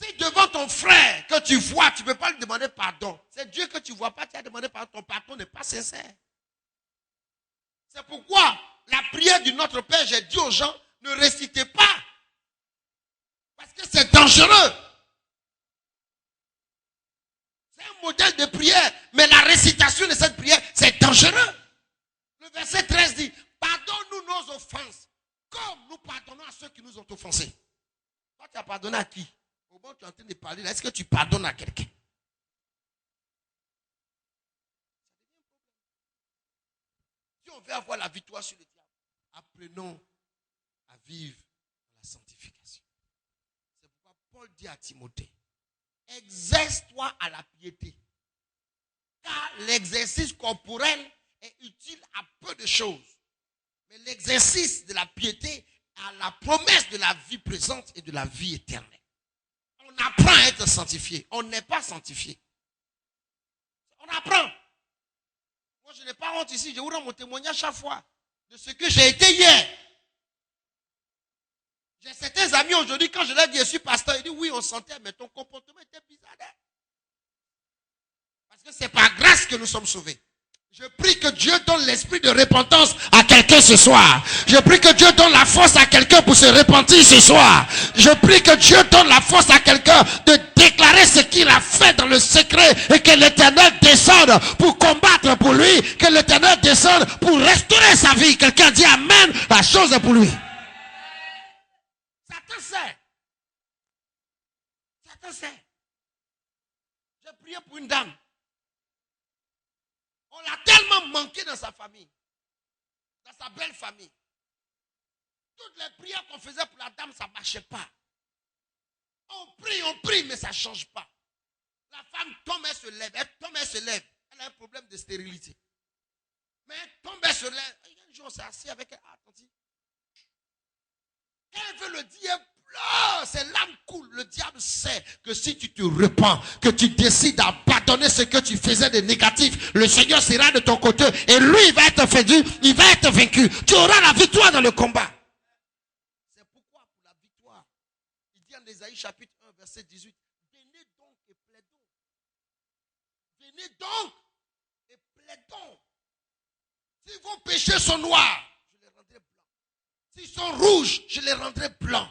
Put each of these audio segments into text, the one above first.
Si devant ton frère que tu vois, tu ne peux pas lui demander pardon. C'est Dieu que tu ne vois pas, tu as demandé pardon. Ton pardon n'est pas sincère. C'est pourquoi la prière du Notre Père, j'ai dit aux gens, ne récitez pas. Parce que c'est dangereux. C'est un modèle de prière. Mais la récitation de cette prière, c'est dangereux. Le verset 13 dit, pardonne-nous nos offenses, comme nous pardonnons à ceux qui nous ont offensés. Toi, tu as pardonné à qui? Au moment où tu es en train de parler, là, est-ce que tu pardonnes à quelqu'un? Si on veut avoir la victoire sur le diable, apprenons à vivre dans la sanctification. C'est pourquoi Paul dit à Timothée, exerce-toi à la piété. Car l'exercice corporel est utile à peu de choses. Mais l'exercice de la piété a la promesse de la vie présente et de la vie éternelle. On apprend à être sanctifié. On n'est pas sanctifié. On apprend. Moi, je n'ai pas honte ici. Je vous rends mon témoignage chaque fois de ce que j'ai été hier. J'ai certains amis aujourd'hui, quand je leur dis, je suis pasteur, ils disent, oui, on sentait, mais ton comportement était bizarre. Parce que c'est par grâce que nous sommes sauvés. Je prie que Dieu donne l'esprit de repentance à quelqu'un ce soir. Je prie que Dieu donne la force à quelqu'un pour se repentir ce soir. Je prie que Dieu donne la force à quelqu'un de déclarer ce qu'il a fait dans le secret et que l'Éternel descende pour combattre pour lui, que l'Éternel descende pour restaurer sa vie. Quelqu'un dit amen, la chose est pour lui. Satan sait. Satan sait. J'ai prié pour une dame. On l'a tellement manqué dans sa famille, dans sa belle famille. Toutes les prières qu'on faisait pour la dame, ça ne marchait pas. On prie, mais ça ne change pas. La femme tombe, elle se lève, elle tombe, elle se lève. Elle a un problème de stérilité. Mais elle tombe, elle se lève. Un jour, on s'est assis avec elle. Ah, tante. Elle veut le dire, pleure, ses larmes coulent. Le diable sait que si tu te repens, que tu décides d'abandonner ce que tu faisais de négatif, le Seigneur sera de ton côté et lui, il va être vaincu. Tu auras la victoire dans le combat. C'est pourquoi pour la victoire, il dit en Ésaïe chapitre 1, verset 18, venez donc et plaidons. Venez donc et plaidons. Si vos péchés sont noirs, je les rendrai blancs. S'ils sont rouges, je les rendrai blancs.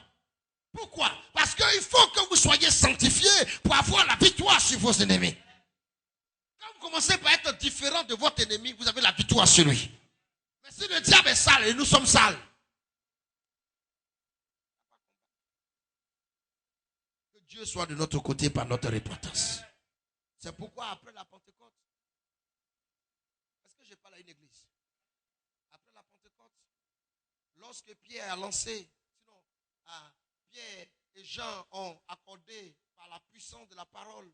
Pourquoi? Parce qu'il faut que vous soyez sanctifiés pour avoir la victoire sur vos ennemis. Quand vous commencez par être différent de votre ennemi, vous avez la victoire sur lui. Mais si le diable est sale et nous sommes sales, que Dieu soit de notre côté par notre repentance. C'est pourquoi après la Pentecôte, est-ce que je parle à une église? Après la Pentecôte, lorsque Pierre a lancé, Pierre et Jean ont accordé par la puissance de la parole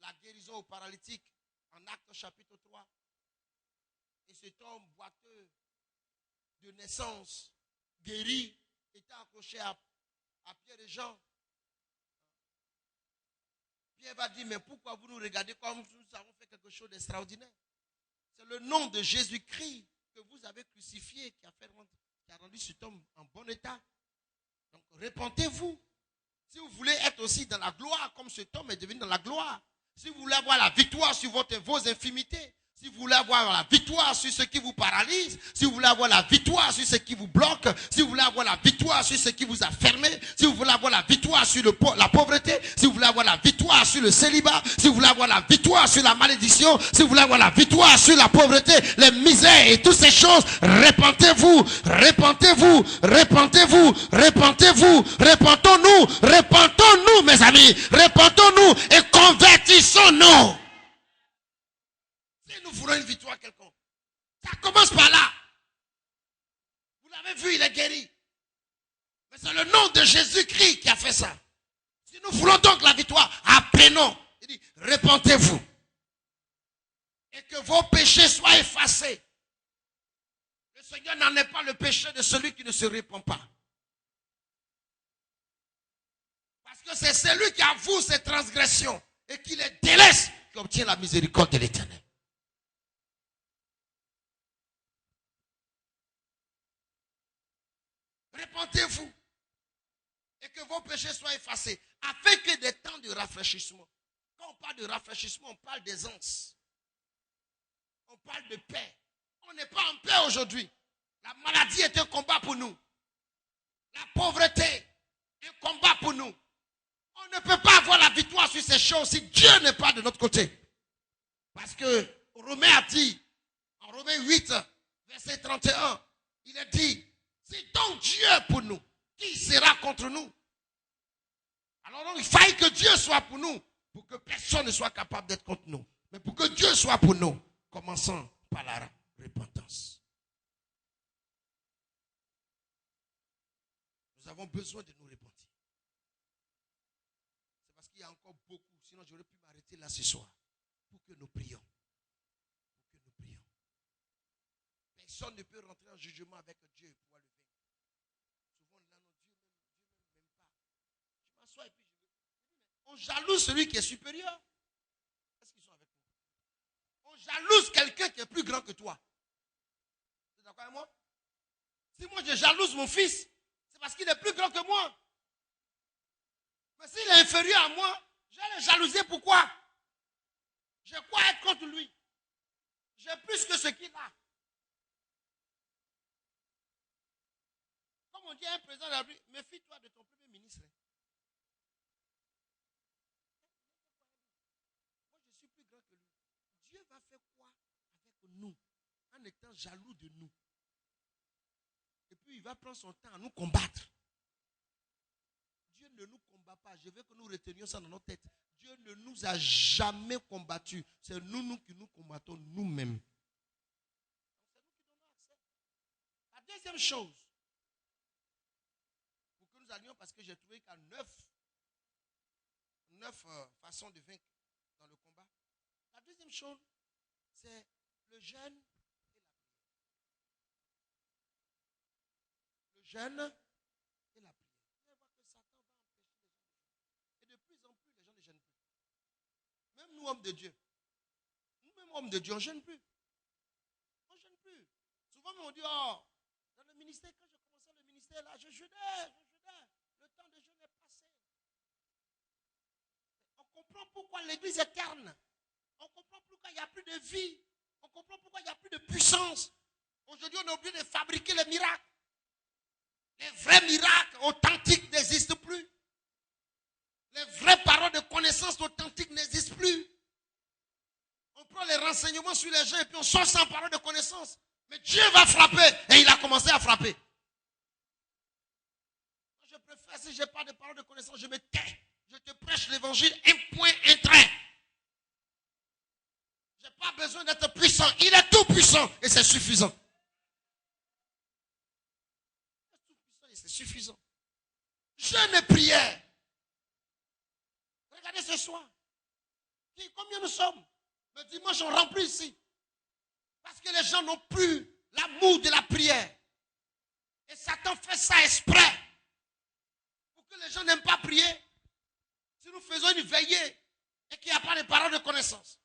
la guérison aux paralytiques en Actes chapitre 3. Et cet homme boiteux de naissance, guéri, était accroché à Pierre et Jean. Pierre va dire, mais pourquoi vous nous regardez comme nous avons fait quelque chose d'extraordinaire? C'est le nom de Jésus-Christ que vous avez crucifié qui a rendu cet homme en bon état. Donc, repentez-vous. Si vous voulez être aussi dans la gloire, comme cet homme est devenu dans la gloire, si vous voulez avoir la victoire sur vos infimités, si vous voulez avoir la victoire sur ce qui vous paralyse, si vous voulez avoir la victoire sur ce qui vous bloque, si vous voulez avoir la victoire sur ce qui vous a fermé, si vous voulez avoir la victoire sur la pauvreté, si vous voulez avoir la victoire sur le célibat, si vous voulez avoir la victoire sur la malédiction, si vous voulez avoir la victoire sur la pauvreté, les misères et toutes ces choses, repentez-vous, repentez-vous, repentez-vous, repentez-vous, repentons-nous mes amis, repentons-nous et convertissons-nous. Si nous voulons une victoire quelconque, ça commence par là. Vous l'avez vu, il est guéri. Mais c'est le nom de Jésus-Christ qui a fait ça. Si nous voulons donc la victoire, apprenons. Il dit, repentez-vous. Et que vos péchés soient effacés. Le Seigneur n'en est pas le péché de celui qui ne se repent pas. Parce que c'est celui qui avoue ses transgressions et qui les délaisse qui obtient la miséricorde de l'Éternel. Repentez-vous et que vos péchés soient effacés, afin que des temps de rafraîchissement. Quand on parle de rafraîchissement, on parle d'aisance. On parle de paix. On n'est pas en paix aujourd'hui. La maladie est un combat pour nous. La pauvreté, un combat pour nous. On ne peut pas avoir la victoire sur ces choses si Dieu n'est pas de notre côté. Parce que Romain a dit, en Romains 8, verset 31, il a dit, si donc Dieu est pour nous, qui sera contre nous? Alors donc, il faille que Dieu soit pour nous, pour que personne ne soit capable d'être contre nous. Mais pour que Dieu soit pour nous, commençons par la repentance. Nous avons besoin de nous repentir. C'est parce qu'il y a encore beaucoup, sinon j'aurais pu m'arrêter là ce soir, pour que nous prions. Pour que nous prions. Personne ne peut rentrer en jugement avec Dieu et pouvoir le vaincre. Souvent, là, non, Dieu même pas. Je m'assois et puis on jalouse celui qui est supérieur. Est-ce qu'ils sont avec moi? On jalouse quelqu'un qui est plus grand que toi. Vous êtes d'accord avec moi? Si moi je jalouse mon fils, c'est parce qu'il est plus grand que moi. Mais s'il est inférieur à moi, je vais le jalouser. Pourquoi? J'ai quoi être contre lui? J'ai plus que ce qu'il a. Comme on dit à un président de la République, méfie-toi de ton premier ministre. Moi, je suis plus grand que lui. Dieu va faire quoi avec nous en étant jaloux de nous? Et puis, il va prendre son temps à nous combattre. Dieu ne nous combat pas. Je veux que nous retenions ça dans notre tête. Dieu ne nous a jamais combattus. C'est nous qui nous combattons nous-mêmes. C'est nous qui donnons accès. La deuxième chose, pour que nous allions, parce que j'ai trouvé qu'il y a 9 façons de vaincre dans le combat. La deuxième chose, c'est le jeûne et la prière. Le jeûne et la prière. Vous allez voir que Satan va empêcher les gens de jeûner. Et de plus en plus, les gens ne jeûnent plus. Même nous, hommes de Dieu. Nous-mêmes, hommes de Dieu, on ne jeûne plus. On ne jeûne plus. Souvent, on dit, oh, dans le ministère, quand j'ai commencé le ministère, là, je jeûnais. Le temps de jeûne est passé. On comprend pourquoi l'église est terne. On comprend pourquoi il n'y a plus de vie. On comprend pourquoi il n'y a plus de puissance. Aujourd'hui, on est obligé de fabriquer les miracles. Les vrais miracles authentiques n'existent plus. Les vraies paroles de connaissance authentiques n'existent plus. On prend les renseignements sur les gens et puis on sort sans parole de connaissance. Mais Dieu va frapper. Et il a commencé à frapper. Je préfère, si je n'ai pas de parole de connaissance, je me tais. Je te prêche l'évangile, un point, un trait. Je n'ai pas besoin d'être puissant. Il est tout puissant et c'est suffisant. Il est tout puissant et c'est suffisant. Jeûne et prière. Regardez ce soir. Combien nous sommes? Le dimanche, on remplit ici. Parce que les gens n'ont plus l'amour de la prière. Et Satan fait ça exprès. Pour que les gens n'aiment pas prier. Si nous faisons une veillée et qu'il n'y a pas de parole de connaissance,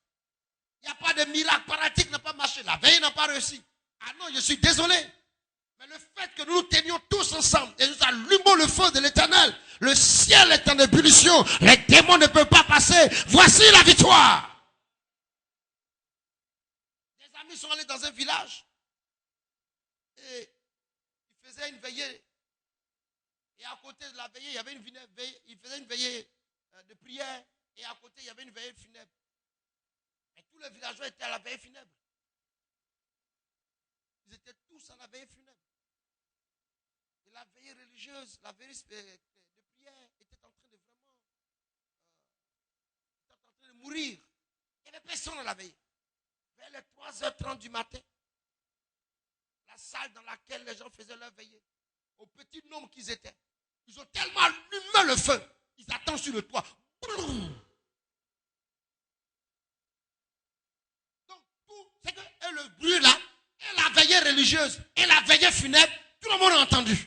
il n'y a pas de miracle, paralytique n'a pas marché, la veille n'a pas réussi. Ah non, je suis désolé. Mais le fait que nous nous tenions tous ensemble et nous allumons le feu de l'Éternel, le ciel est en ébullition, les démons ne peuvent pas passer. Voici la victoire. Des amis sont allés dans un village et ils faisaient une veillée. Et à côté de la veillée, il y avait une veillée, ils faisaient une veillée de prière et à côté, il y avait une veillée funèbre. Et tous les villageois étaient à la veillée funèbre. Ils étaient tous à la veillée funèbre. Et la veillée religieuse, la veillée de prière était en train de vraiment était en train de mourir. Il n'y avait personne à la veillée. Vers les 3h30 du matin, la salle dans laquelle les gens faisaient leur veillée, au petit nombre qu'ils étaient, ils ont tellement allumé le feu, ils attendent sur le toit. Donc, tout, c'est que et le bruit là, et la veillée religieuse, et la veillée funèbre, tout le monde a entendu.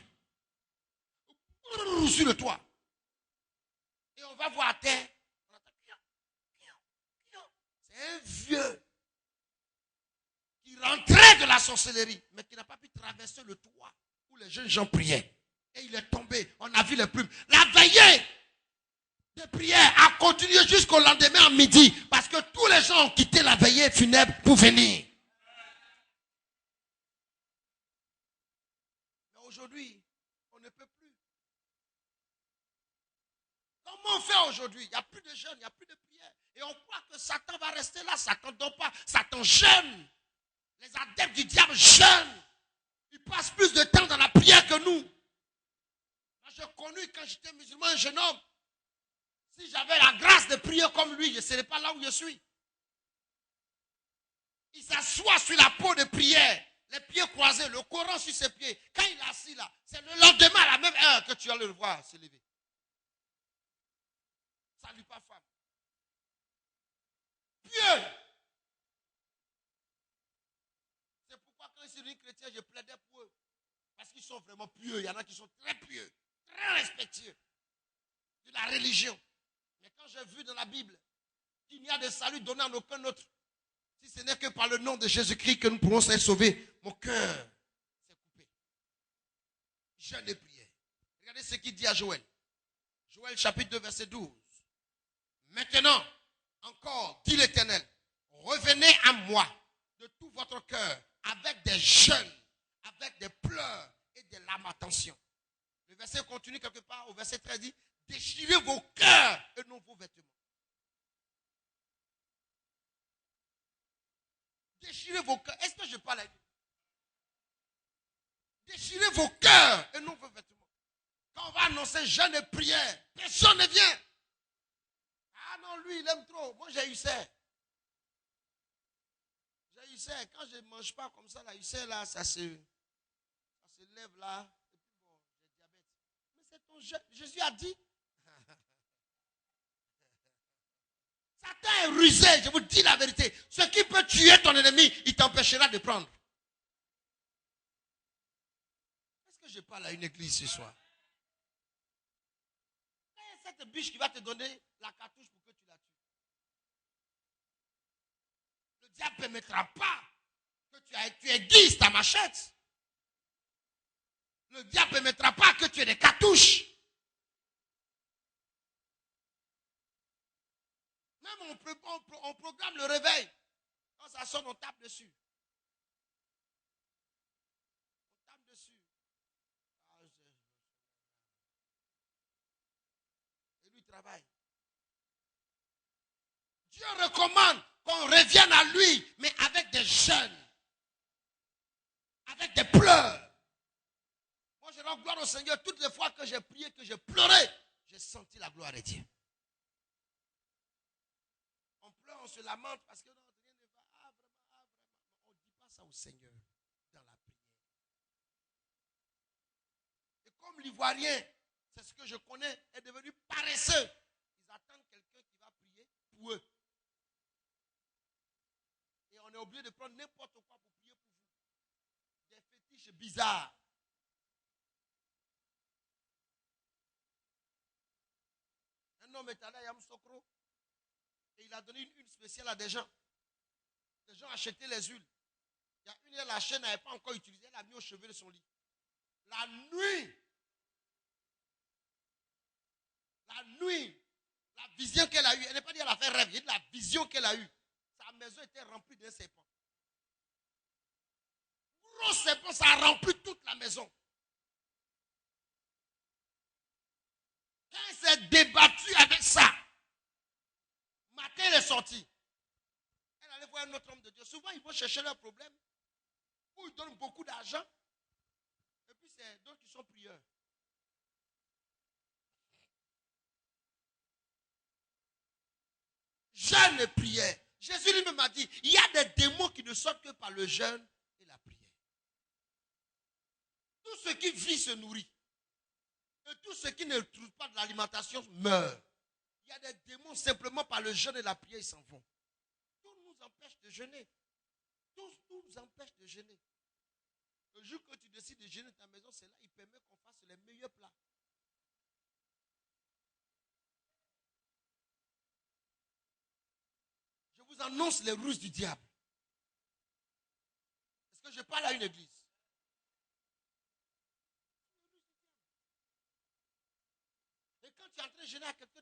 Sur le toit. Et on va voir à terre. On entend. C'est un vieux qui rentrait de la sorcellerie, mais qui n'a pas pu traverser le toit où les jeunes gens priaient. Et il est tombé. On a vu les plumes. La veillée de prière a continué jusqu'au lendemain à midi. Parce que tous les gens ont quitté la veillée funèbre pour venir. Mais aujourd'hui, on ne peut plus. Comment on fait aujourd'hui? Il n'y a plus de jeûne, il n'y a plus de prière. Et on croit que Satan va rester là. Satan ne dort pas. Satan jeûne. Les adeptes du diable jeûnent. Ils passent plus de temps dans la prière que nous. Moi, j'ai connu quand j'étais musulman, un jeune homme. Si j'avais la grâce de prier comme lui, je ne serais pas là où je suis. Il s'assoit sur la peau de prière, les pieds croisés, le Coran sur ses pieds. Quand il est assis là, c'est le lendemain à la même heure que tu vas le voir se lever. Salut pas femme. Pieux. C'est pourquoi quand je suis devenu chrétien, je plaidais pour eux. Parce qu'ils sont vraiment pieux. Il y en a qui sont très pieux, très respectueux de la religion. Mais quand j'ai vu dans la Bible qu'il n'y a de salut donné en aucun autre, si ce n'est que par le nom de Jésus-Christ que nous pouvons être sauvés, mon cœur s'est coupé. Jeûne et prière. Regardez ce qu'il dit à Joël. Joël chapitre 2 verset 12. Maintenant, encore, dit l'Éternel, revenez à moi de tout votre cœur, avec des jeûnes, avec des pleurs et des lamentations. Le verset continue quelque part, au verset 13 dit, déchirez vos cœurs et non vos vêtements. Déchirez vos cœurs. Est-ce que je parle avec vous? Déchirez vos cœurs et non vos vêtements. Quand on va annoncer jeûne et prière, personne ne vient. Ah non, lui, il aime trop. Moi, j'ai eu ça. J'ai eu ça. Quand je ne mange pas comme ça, là, il sait là, ça se lève là. Et puis bon, j'ai diabète. Mais c'est ton jeûne. Jésus a dit. Satan est rusé, je vous dis la vérité. Ce qui peut tuer ton ennemi, il t'empêchera de prendre. Est-ce que je parle à une église ce soir? C'est cette biche qui va te donner la cartouche pour que tu la tues. Le diable ne permettra pas que tu aiguises ta machette. Le diable ne permettra pas que tu aies des cartouches. Même on programme le réveil. Quand ça sonne, on tape dessus. On tape dessus. Et lui travaille. Dieu recommande qu'on revienne à lui, mais avec des jeûnes. Avec des pleurs. Moi, je rends gloire au Seigneur. Toutes les fois que j'ai prié, que j'ai pleuré, j'ai senti la gloire de Dieu. On pleure, on se lamente parce que non, rien ne va. Vraiment. On ne dit pas ça au Seigneur dans la prière. Et comme l'Ivoirien, c'est ce que je connais, est devenu paresseux, ils attendent quelqu'un qui va prier pour eux. Et on est obligé de prendre n'importe quoi pour prier pour vous. Des fétiches bizarres. Un homme est allé à Yamoussoukro et il a donné une huile spéciale à des gens. Les gens achetaient les huiles. Il y a une, la chaîne n'avait pas encore utilisée, elle a mis au chevet de son lit. La nuit, la vision qu'elle a eue, elle n'est pas dit qu'elle a fait rêve, il y a de la vision qu'elle a eue. Sa maison était remplie d'un serpent. Gros serpent, ça a rempli toute la maison. Quand elle s'est débattue avec ça, matin elle est sortie. Elle allait voir un autre homme de Dieu. Souvent, ils vont chercher leurs problèmes, ou ils donnent beaucoup d'argent, et puis c'est d'autres qui sont prieurs. Jeûne et prière. Jésus lui-même a dit, il y a des démons qui ne sortent que par le jeûne et la prière. Tout ce qui vit se nourrit. Et tout ce qui ne trouve pas de l'alimentation meurt. Il y a des démons simplement par le jeûne et la prière, ils s'en vont. Tout nous empêche de jeûner. Tout nous empêche de jeûner. Le jour que tu décides de jeûner ta maison, c'est là qu'il permet qu'on fasse les meilleurs plats. Je vous annonce les ruses du diable. Est-ce que je parle à une église? en train de gêner à quelqu'un,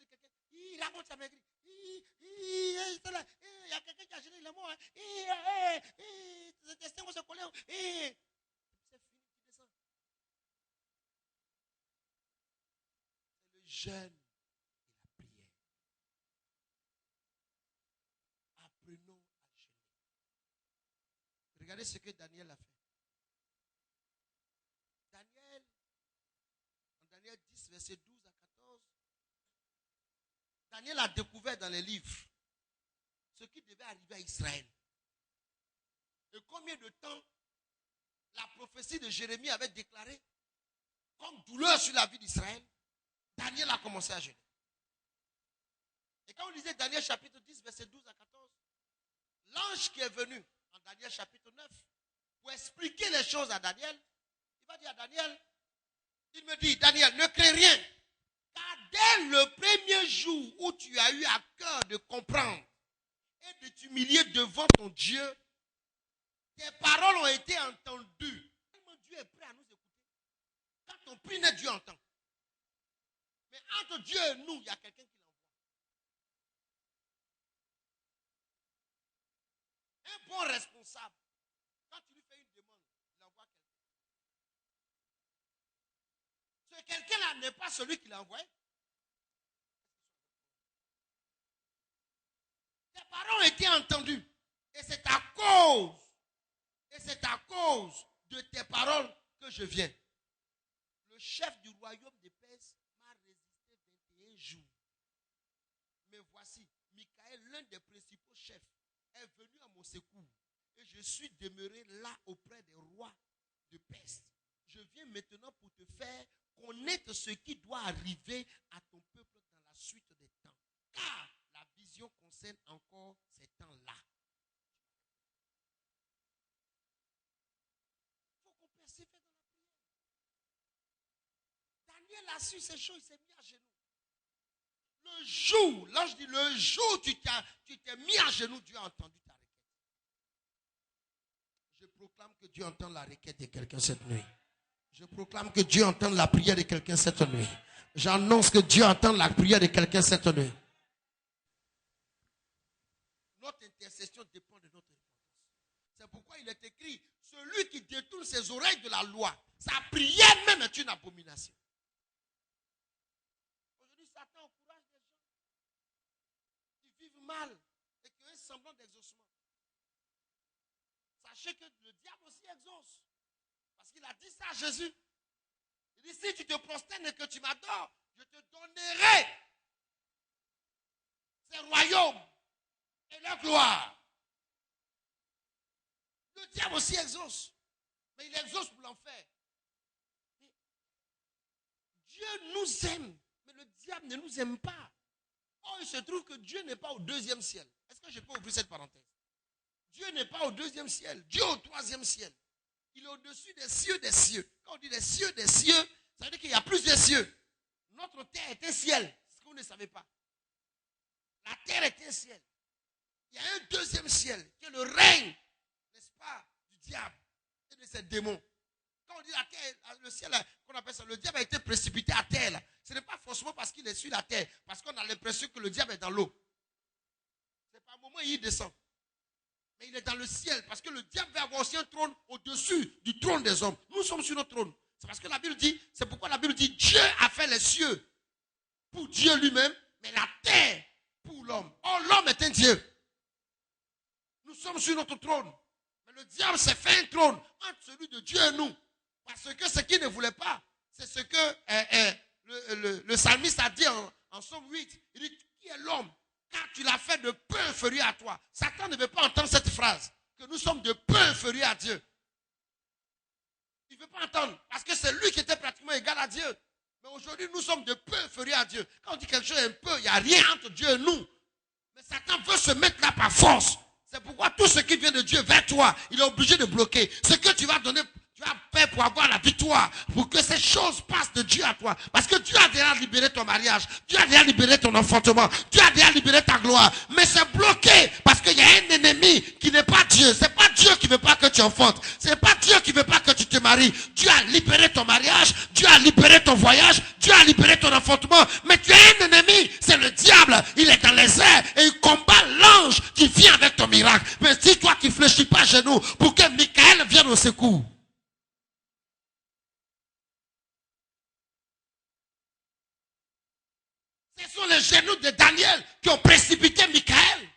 il raconte sa maigrie. Il y a quelqu'un qui a gêné, il est mort. Les intestins vont se coller. C'est fini, tu descends. C'est le jeûne et la prière. Apprenons à jeûner. Regardez ce que Daniel a fait. Daniel 10, verset 12 à 14. Daniel a découvert dans les livres ce qui devait arriver à Israël. Et combien de temps la prophétie de Jérémie avait déclaré comme douleur sur la vie d'Israël. Daniel a commencé à jeûner. Et quand on lisait Daniel chapitre 10, verset 12 à 14, l'ange qui est venu en Daniel chapitre 9 pour expliquer les choses à Daniel, il va dire à Daniel, il me dit, Daniel, ne crains rien. Car dès le premier jour où tu as eu à cœur de comprendre et de t'humilier devant ton Dieu, tes paroles ont été entendues. Tellement Dieu est prêt à nous écouter. Quand on prie, Dieu entend. Mais entre Dieu et nous, il y a quelqu'un qui l'envoie. Un bon responsable, quand tu lui fais une demande, il envoie quelqu'un. Ce quelqu'un-là n'est pas celui qui l'a envoyé. Tes paroles ont été entendues. Et c'est à cause de tes paroles que je viens. Le chef du royaume de Perse m'a résisté 21 jours. Mais voici, Michael, l'un des principaux chefs, est venu à mon secours. Et je suis demeuré là auprès des rois de Perse. Je viens maintenant pour te faire connaître ce qui doit arriver à ton peuple dans la suite des temps. Car la vision concerne encore ces temps-là. Il faut qu'on persévère dans la prière. Daniel a su ces choses, il s'est mis à genoux. Le jour, l'ange dit, le jour où tu t'es mis à genoux, Dieu a entendu ta requête. Je proclame que Dieu entend la requête de quelqu'un cette nuit. Je proclame que Dieu entend la prière de quelqu'un cette nuit. J'annonce que Dieu entend la prière de quelqu'un cette nuit. Notre intercession dépend de notre importance. C'est pourquoi il est écrit, celui qui détourne ses oreilles de la loi, sa prière même est une abomination. Aujourd'hui, Satan encourage des gens qui vivent mal et qui ont un semblant d'exaucement. Sachez que le diable aussi exauce. Parce qu'il a dit ça à Jésus. Il dit, si tu te prosternes et que tu m'adores, je te donnerai ces royaumes et leur gloire. Le diable aussi exauce. Mais il exauce pour l'enfer. Dieu nous aime, mais le diable ne nous aime pas. Or, il se trouve que Dieu n'est pas au deuxième ciel. Est-ce que je peux ouvrir cette parenthèse? Dieu n'est pas au deuxième ciel. Dieu est au troisième ciel. Il est au-dessus des cieux des cieux. Quand on dit des cieux, ça veut dire qu'il y a plusieurs cieux. Notre terre est un ciel, ce que vous ne savez pas. La terre est un ciel. Il y a un deuxième ciel, qui est le règne, n'est-ce pas, du diable et de ses démons. Quand on dit la terre, le ciel, qu'on appelle ça, le diable a été précipité à terre. Là. Ce n'est pas forcément parce qu'il est sur la terre, parce qu'on a l'impression que le diable est dans l'eau. C'est pas un moment où il descend. Mais il est dans le ciel, parce que le diable va avoir aussi un trône au-dessus du trône des hommes. Nous sommes sur notre trône. C'est parce que la Bible dit, c'est pourquoi la Bible dit, Dieu a fait les cieux pour Dieu lui-même, mais la terre pour l'homme. Or, l'homme est un Dieu. Nous sommes sur notre trône. Mais le diable s'est fait un trône entre celui de Dieu et nous. Parce que ce qu'il ne voulait pas, c'est ce que le psalmiste a dit en Somme 8. Il dit, qui est l'homme? Car tu l'as fait de peu inférieur à toi. Satan ne veut pas entendre cette phrase. Que nous sommes de peu inférieurs à Dieu. Il ne veut pas entendre. Parce que c'est lui qui était pratiquement égal à Dieu. Mais aujourd'hui, nous sommes de peu inférieurs à Dieu. Quand on dit quelque chose un peu, il n'y a rien entre Dieu et nous. Mais Satan veut se mettre là par force. C'est pourquoi tout ce qui vient de Dieu vers toi, il est obligé de bloquer. Ce que tu vas donner, tu vas faire pour avoir la victoire. Pour que ces choses passent de Dieu à toi. Parce que Dieu a déjà libéré ton mariage. Dieu a déjà libéré ton enfantement. Dieu a déjà libéré ta gloire. Mais c'est bloqué parce qu'il y a un ennemi qui n'est pas Dieu. C'est pas Dieu qui ne veut pas que tu enfantes. C'est pas Dieu qui ne veut pas que tu te maries. Dieu a libéré ton mariage, Dieu a libéré ton voyage, Dieu a libéré ton enfantement. Mais tu as un ennemi, c'est le diable. Il est dans les airs et il combat l'ange qui vient avec ton miracle. Mais si toi tu ne fléchis pas à genoux pour que Michael vienne au secours. Ce sont les genoux de Daniel qui ont précipité Michael.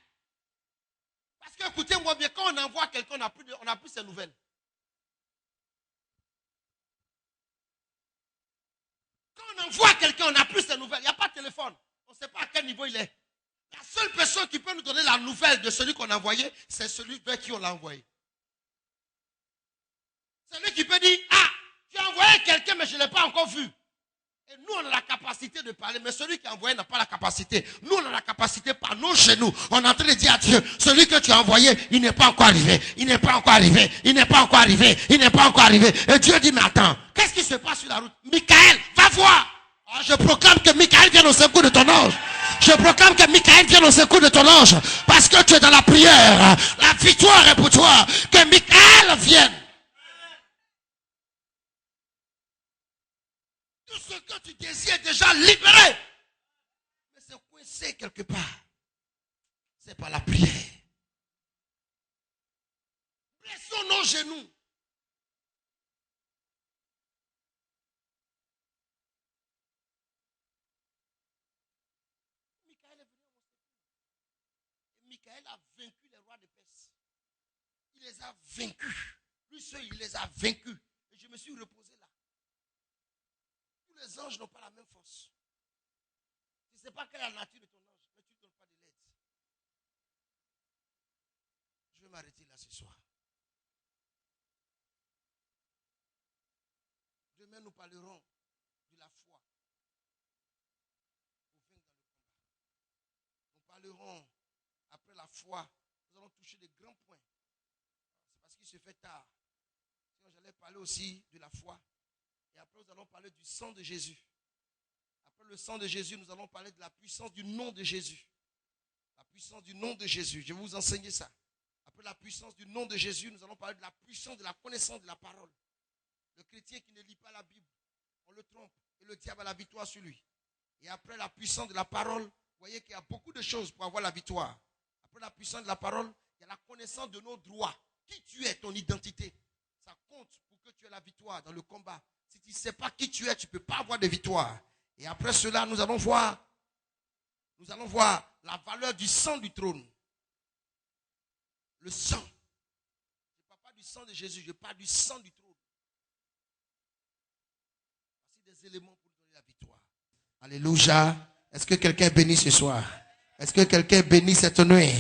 Parce que, écoutez-moi bien, quand on envoie quelqu'un, on n'a plus ses nouvelles. Quand on envoie quelqu'un, on n'a plus ses nouvelles. Il n'y a pas de téléphone. On ne sait pas à quel niveau il est. La seule personne qui peut nous donner la nouvelle de celui qu'on a envoyé, c'est celui vers qui on l'a envoyé. C'est lui qui peut dire, ah, tu as envoyé quelqu'un, mais je ne l'ai pas encore vu. Et nous, on a la capacité de parler, mais celui qui a envoyé n'a pas la capacité. Nous, on a la capacité par nos genoux. On est en train de dire à Dieu, celui que tu as envoyé, il n'est pas encore arrivé. Il n'est pas encore arrivé. Il n'est pas encore arrivé. Il n'est pas encore arrivé. Et Dieu dit, mais attends, qu'est-ce qui se passe sur la route? Michael, va voir. Ah, je proclame que Michael vienne au secours de ton ange. Je proclame que Michael vienne au secours de ton ange. Parce que tu es dans la prière. La victoire est pour toi. Que Michael vienne. Tout ce que tu désires est déjà libéré. Mais c'est coincé quelque part. C'est par la prière. Blessons nos genoux. Michael a vaincu les rois de Perse. Il les a vaincus. Lui seul, il les a vaincus. Et je me suis reposé là. Tous les anges n'ont pas la même force. Tu ne sais pas quelle est la nature de ton ange, mais tu ne donnes pas de l'aide. Je vais m'arrêter là ce soir. Demain, nous parlerons de la foi. Nous parlerons, après la foi, nous allons toucher des grands points. C'est parce qu'il se fait tard. Sinon, j'allais parler aussi de la foi. Et après, nous allons parler du sang de Jésus. Après le sang de Jésus, nous allons parler de la puissance du nom de Jésus. La puissance du nom de Jésus. Je vais vous enseigner ça. Après la puissance du nom de Jésus, nous allons parler de la puissance de la connaissance de la parole. Le chrétien qui ne lit pas la Bible, on le trompe et le diable a la victoire sur lui. Et après la puissance de la parole, vous voyez qu'il y a beaucoup de choses pour avoir la victoire. Après la puissance de la parole, il y a la connaissance de nos droits. Qui tu es, ton identité. Ça compte pour que tu aies la victoire dans le combat. Si tu ne sais pas qui tu es, tu ne peux pas avoir de victoire. Et après cela, nous allons voir la valeur du sang du trône. Le sang. Je ne parle pas du sang de Jésus, je parle du sang du trône. Voici des éléments pour nous donner la victoire. Alléluia. Est-ce que quelqu'un est béni ce soir? Est-ce que quelqu'un est béni cette nuit?